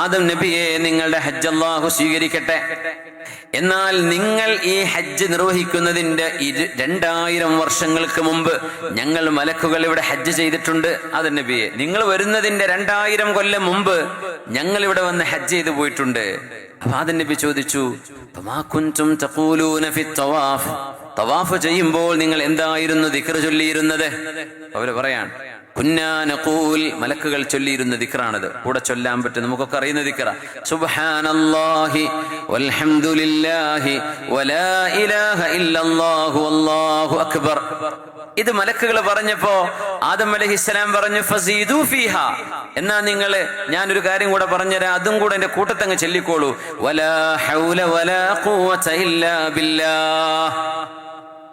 ആദം നബിയെ, നിങ്ങളുടെ ഹജ്ജ് അല്ലാഹു സ്വീകരിക്കട്ടെ. എന്നാൽ നിങ്ങൾ ഈ ഹജ്ജ് നിർവഹിക്കുന്നതിന്റെ 2000 വർഷങ്ങൾക്ക് മുമ്പ് ഞങ്ങൾ മലക്കുകൾ ഇവിടെ ഹജ്ജ് ചെയ്തിട്ടുണ്ട്. ആദം നബിയെ, നിങ്ങൾ വരുന്നതിന്റെ 2000 കൊല്ലം മുമ്പ് ഞങ്ങൾ ഇവിടെ വന്ന് ഹജ്ജ് ചെയ്തു പോയിട്ടുണ്ട്. അപ്പൊ ആദം നബി ചോദിച്ചു, തവാഫ് ചെയ്യുമ്പോൾ നിങ്ങൾ എന്തായിരുന്നു ദിക്ർ ചൊല്ലിയിരുന്നത്? അവര് പറയാൻ, മലക്കുകൾ ചൊല്ലിയിരുന്ന ദിക്റാണത്. കൂടെ ചൊല്ലാൻ പറ്റും, നമുക്കൊക്കെ അറിയുന്ന ദിക്റാ. സുബ്ഹാനല്ലാഹി വൽഹംദുലില്ലാഹി വലാ ഇലാഹ ഇല്ലല്ലാഹു വല്ലാഹു അക്ബർ. ഇത് മലക്കുകൾ പറഞ്ഞപ്പോ ആദം അലൈഹിസ്സലാം പറഞ്ഞു, ഫസീദു ഫീഹാ, എന്നാ നിങ്ങള് ഞാനൊരു കാര്യം കൂടെ പറഞ്ഞുതരാം, അതും കൂടെ എന്റെ കൂട്ടത്തങ്ങ് ചൊല്ലിക്കോളൂ. വലാ ഹൗല വലാ ഖുവത ഇല്ലാ ബില്ലാഹ്,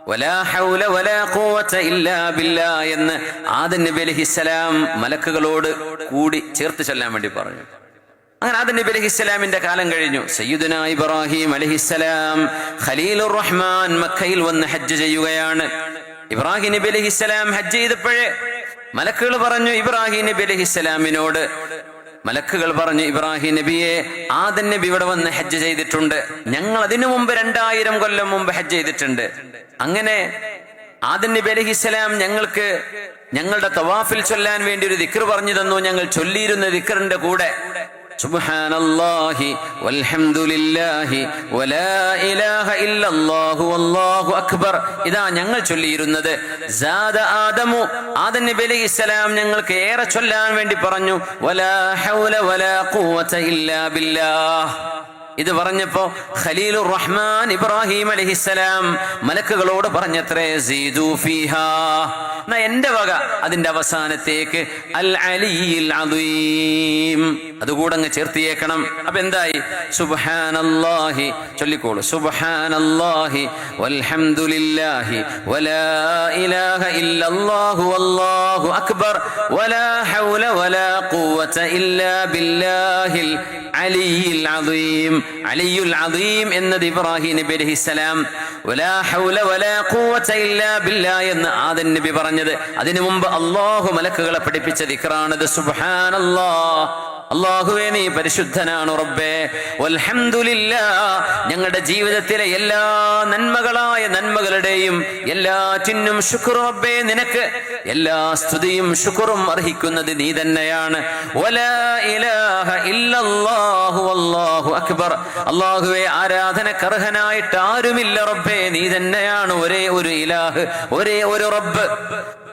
വലാ ഹൗല വലാ ഖുവത ഇല്ലാ ബില്ലാഹ് എന്ന് ആദം നബി അലൈഹിസ്സലാം മലക്കുകളോട് കൂടി ചേർത്ത് ചൊല്ലാൻ വേണ്ടി പറഞ്ഞു. അങ്ങനെ ആദം നബി അലൈഹിസ്സലാമിന്റെ കാലം കഴിഞ്ഞു. സയ്യിദുനാ ഇബ്രാഹിം അലൈഹിസ്സലാം ഖലീലുർ റഹ്മാൻ മക്കയിൽ വന്ന് ഹജ്ജ് ചെയ്യുകയാണ്. ഇബ്രാഹിം നബി അലൈഹിസ്സലാം ഹജ്ജ് ചെയ്തപ്പോഴേ മലക്കുകൾ പറഞ്ഞു ഇബ്രാഹിം നബി അലൈഹിസ്സലാമിനോട്, മലക്കുകൾ പറഞ്ഞു, ഇബ്രാഹിം നബിയെ, ആദം നബി ഇവിടെ വന്ന് ഹജ്ജ് ചെയ്തിട്ടുണ്ട്, ഞങ്ങൾ അതിനു മുമ്പ് 2000 കൊല്ലം മുമ്പ് ഹജ്ജ് ചെയ്തിട്ടുണ്ട്. അങ്ങനെ ആദം നബി അലൈഹിസ്സലാം ഞങ്ങൾക്ക് ഞങ്ങളുടെ തവാഫിൽ ചൊല്ലാൻ വേണ്ടി ഒരു ദിക്ർ പറഞ്ഞു തന്നു. ഞങ്ങൾ ചൊല്ലിയിരുന്ന ദിക്റിന്റെ കൂടെ സുബ്ഹാനല്ലാഹി വൽഹംദുലില്ലാഹി വലാ ഇലാഹ ഇല്ലല്ലാഹു വല്ലാഹു അക്ബർ, ഇതാ ഞങ്ങൾ ചൊല്ലിയിരുന്നത്. സാദ ആദമു, ആദം നബി അലൈഹിസ്സലാം ഞങ്ങൾക്ക് ഏറെ ചൊല്ലാൻ വേണ്ടി പറഞ്ഞു. വലാ ഹൗല വലാ ഖുവത ഇല്ലാ ബില്ലാഹ്. ഇത് പറഞ്ഞപ്പോ ഖലീലുർ റഹ്മാൻ ഇബ്രാഹിം അലൈഹിസ്സലാം മലക്കുകളോട് പറഞ്ഞത്രേ, സീദു ഫീഹാ, എന്നാ എന്റെ വക അതിന്റെ അവസാനത്തേക്ക് അൽ അലിയിൽ അദീം അതുകൂടെ അങ്ങ് ചേർത്തിയേക്കണം. അപ്പൊ എന്തായി? സുബ്ഹാനല്ലാഹി ചൊല്ലിക്കോളൂ. സുബ്ഹാനല്ലാഹി വൽഹംദുലില്ലാഹി വലാ ഇലാഹ ഇല്ലല്ലാഹു വല്ലാഹു അക്ബർ വലാ ഹൗല വലാ ഖുവത ഇല്ലാ ബില്ലാഹിൽ അലിയിൽ അദീം. അലിയുൽ അദീം എന്നത് ഇബ്രാഹിം നബി അലൈഹിസ്സലാം, വലാ ഹൗല വലാ ഖുവത ഇല്ലാ ബില്ലാഹ് എന്ന് ആദം നബി പറഞ്ഞത്. അതിനു മുമ്പ് അല്ലാഹു മലക്കുകളെ പഠിപ്പിച്ച ദിക്റാണത്. സുബ്ഹാനല്ലാഹ്, അല്ലാഹുവേ നീ പരിശുദ്ധനാണ് റബ്ബേ. വൽഹംദുലില്ലാഹ്, ഞങ്ങളുടെ ജീവിതത്തിലെ എല്ലാ നന്മകളായ നന്മകളുടെയും എല്ലാറ്റിനും ശുക്ർ റബ്ബേ നിനക്ക്. എല്ലാ സ്തുതിയും ശുക്റും അർഹിക്കുന്നത് നീ തന്നെയാണ്. വലാ ഇലാഹ ഇല്ലല്ലാഹു വല്ലാഹു അക്ബർ, അല്ലാഹുവേ ആരാധനക്കർഹനായിട്ട് ആരുമില്ല റബ്ബേ, നീ തന്നെയാണ് ഒരേ ഒരു ഇലാഹ്, ഒരേ ഒരു റബ്ബ്.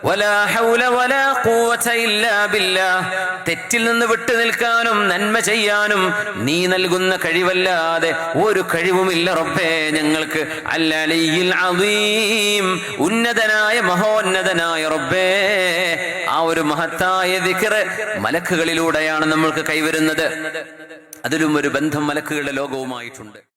വലാ ഹൗല വലാ ഖുവത ഇല്ലാ ബില്ലാഹ്, തെറ്റിൽ നിന്ന് വിട്ടു നിൽക്കാനും നന്മ ചെയ്യാനും നീ നൽകുന്ന കഴിവല്ലാതെ ഒരു കഴിവുമില്ല റബ്ബേ ഞങ്ങൾക്ക്. അൽ അലിയിൽ അദീം, ഉന്നതനായ മഹോന്നതനായ റബ്ബേ. ആ ഒരു മഹത്തായ ദിക്ർ മലക്കുകളിലൂടെയാണ് നമ്മൾക്ക് കൈവരുന്നത്. അതിലും ഒരു ബന്ധം മലക്കുകളുടെ ലോകവുമായിട്ടുണ്ട്.